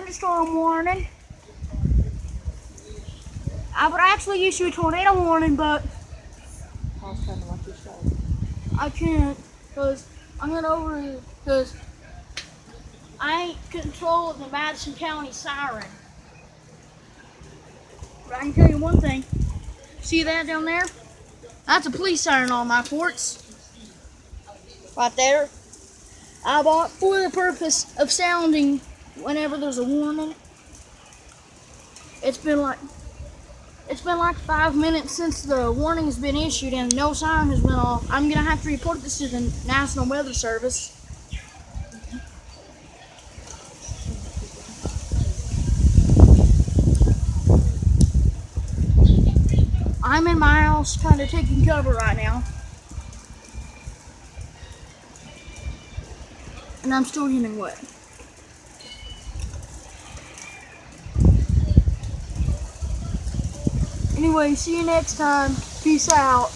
thunderstorm warning. I would actually issue a tornado warning, but I was trying to watch your show. I can't because I'm not over it because I ain't control of the Madison County siren. But I can tell you one thing. See that down there? That's a police siren on my ports. Right there. I bought for the purpose of sounding whenever there's a warning. It's been like 5 minutes since the warning has been issued and no siren has went off. I'm gonna have to report this to the National Weather Service. I'm in my house kind of taking cover right now. And I'm still getting wet. Anyway, see you next time. Peace out.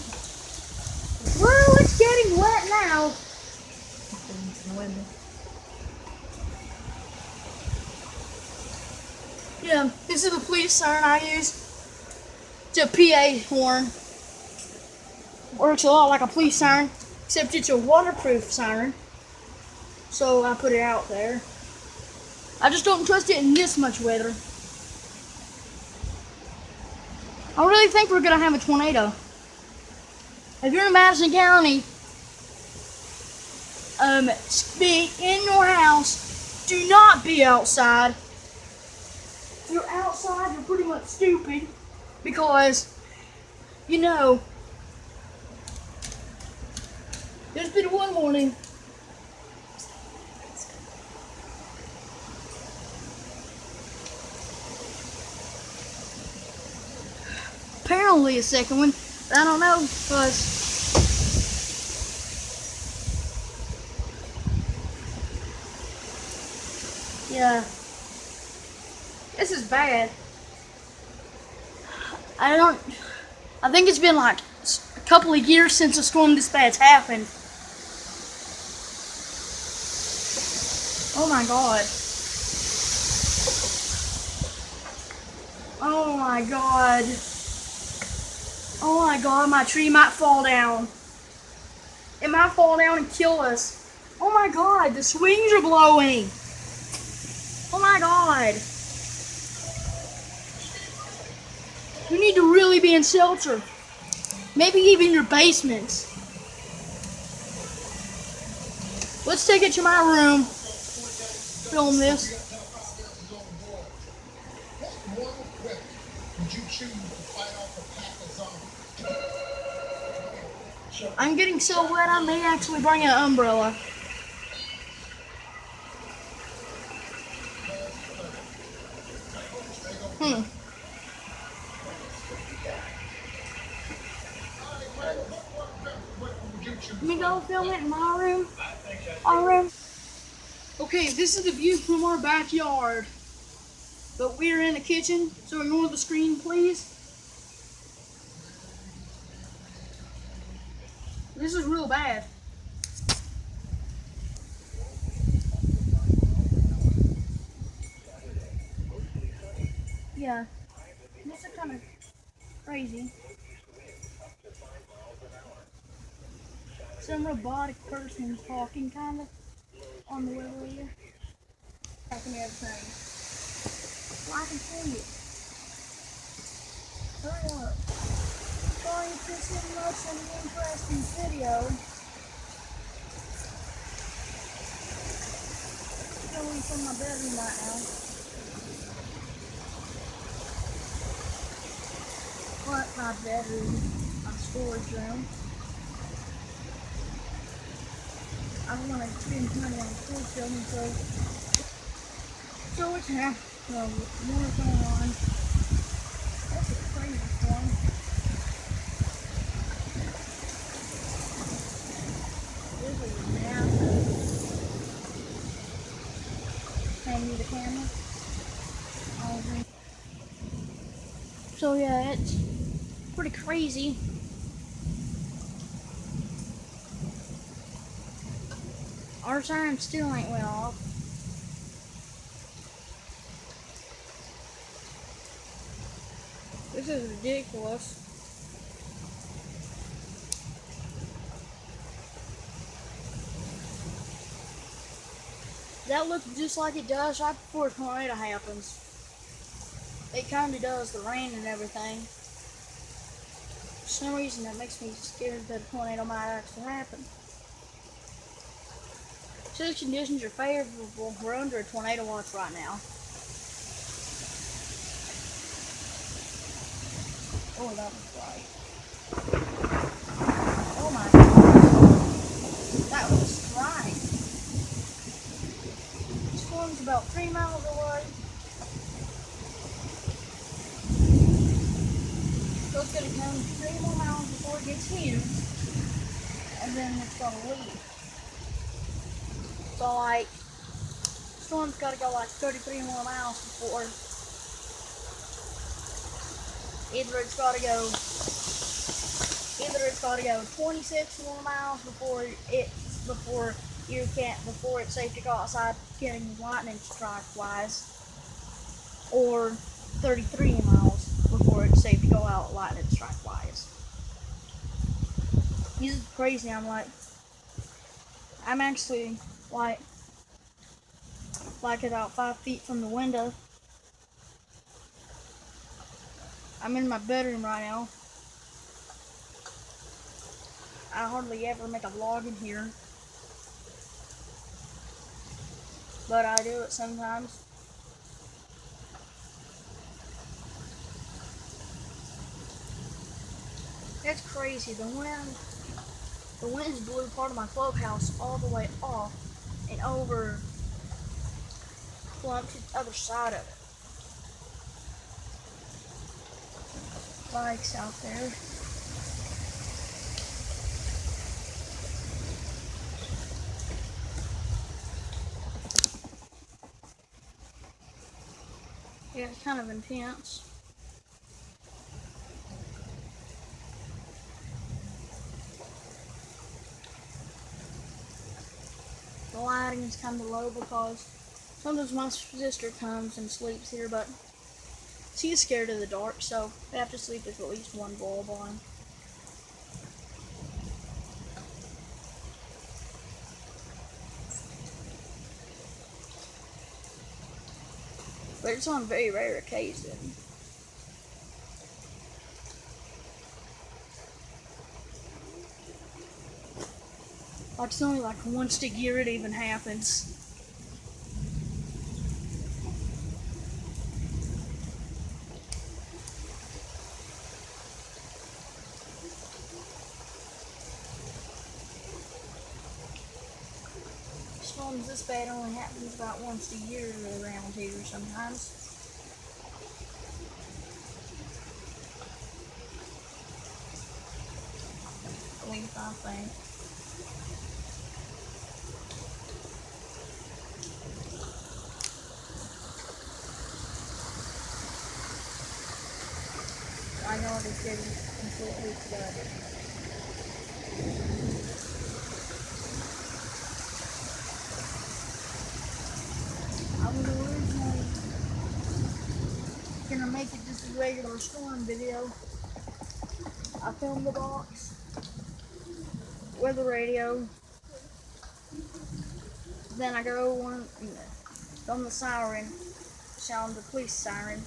Well, it's getting wet now. Yeah, this is the police siren I use. It's a PA horn. Works a lot like a police siren, except it's a waterproof siren. So I put it out there. I just don't trust it in this much weather. I really think we're gonna have a tornado. If you're in Madison County, be in your house. Do not be outside. If you're outside, you're pretty much stupid because, you know, there's been one warning. Apparently a second one, but I don't know because yeah, this is bad. I think it's been like a couple of years since a storm this bad's happened. Oh my god. Oh my god. Oh my god, my tree might fall down. It might fall down and kill us. Oh my god, the swings are blowing. Oh my god. You need to really be in shelter. Maybe even your basements. Let's take it to my room. Film this. I'm getting so wet I may actually bring an umbrella. Let me go film it in my room. Our room. Okay, this is the view from our backyard. But we're in the kitchen, so ignore the screen, please. This is real bad. Yeah, this is kind of crazy. Some robotic person talking kind of on the weather here. Talking everything. Well, I can see it. Hurry up. Sorry if this isn't much of an interesting video. Filming from my bedroom right now. But my bedroom, my storage room. I don't want to spend money on food filming, so it's half more going on. That's a crazy storm. This is massive. Hand me the camera. So yeah, it's pretty crazy. Our siren still ain't went off. This is ridiculous. That looks just like it does right before a tornado happens. It kind of does, the rain and everything. For some reason, that makes me scared that a tornado might actually happen. So the conditions are favorable. We're under a tornado watch right now. Oh, that was bright. Oh my goodness. That was bright. This one's about 3 miles away. So it's going to come 3 more miles before it gets here. And then it's going to leave. So like, storm's got to go like 33 more miles before either it's got to go 26 more miles before it's safe to go outside getting lightning strike wise, or 33 miles before it's safe to go out lightning strike wise. This is crazy. I'm actually like about 5 feet from the window. I'm in my bedroom right now. I hardly ever make a vlog in here, but I do it sometimes. That's crazy. The winds blew part of my clubhouse all the way off and over, plumped to the other side of it. Bikes out there. Yeah, it's kind of intense. The lighting is kind of low because sometimes my sister comes and sleeps here, but she's scared of the dark, so I have to sleep with at least one bulb on. But it's on very rare occasion. Like, it's only like once a year it even happens. Storms this bad only happens about once a year around here sometimes. At least I think. I know it's getting completely flooded. I was originally gonna make it just a regular storm video. I filmed the box with the radio. Then I go on the siren, sound the police siren.